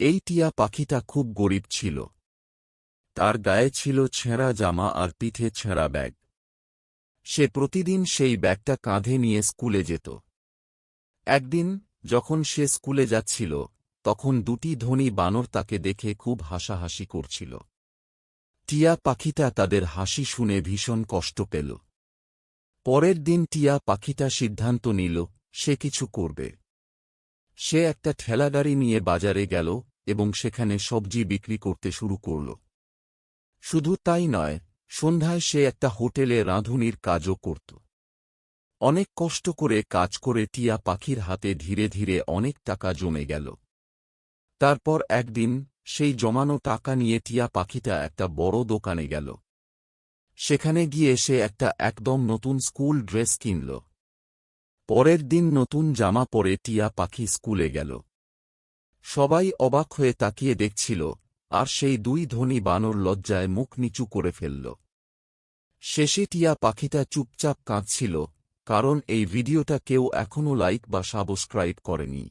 এই টিয়া পাখিটা খুব গরিব ছিল। তার গায়ে ছিল ছেঁড়া জামা আর পিঠে ছেঁড়া ব্যাগ। সে প্রতিদিন সেই ব্যাগটা কাঁধে নিয়ে স্কুলে যেত। একদিন যখন সে স্কুলে যাচ্ছিল, তখন দুটি ধনী বানর তাকে দেখে খুব হাসাহাসি করছিল। টিয়া পাখিটা তাদের হাসি শুনে ভীষণ কষ্ট পেল। পরের দিন টিয়া পাখিটা সিদ্ধান্ত নিল সে কিছু করবে। সে একটা ঠেলাগাড়ি নিয়ে বাজারে গেল এবং সেখানে সবজি বিক্রি করতে শুরু করল। শুধু তাই নয়, সন্ধ্যায় সে একটা হোটেলে রাঁধুনির কাজও করত। অনেক কষ্ট করে কাজ করে টিয়া পাখির হাতে ধীরে ধীরে অনেক টাকা জমে গেল। তারপর একদিন সেই জমানো টাকা নিয়ে টিয়া পাখিটা একটা বড় দোকানে গেল। সেখানে গিয়ে সে একটা একদম নতুন স্কুল ড্রেস কিনল। পরের দিন নতুন জামা পরে টিয়া পাখি স্কুলে গেল। সবাই অবাক হয়ে তাকিয়ে দেখছিল, আর সেই দুই ধনী বানর লজ্জায় মুখ নিচু করে ফেলল। শেষে টিয়া পাখিটা চুপচাপ কাঁদছিল, কারণ এই ভিডিওটা কেউ এখনও লাইক বা সাবস্ক্রাইব করেনি।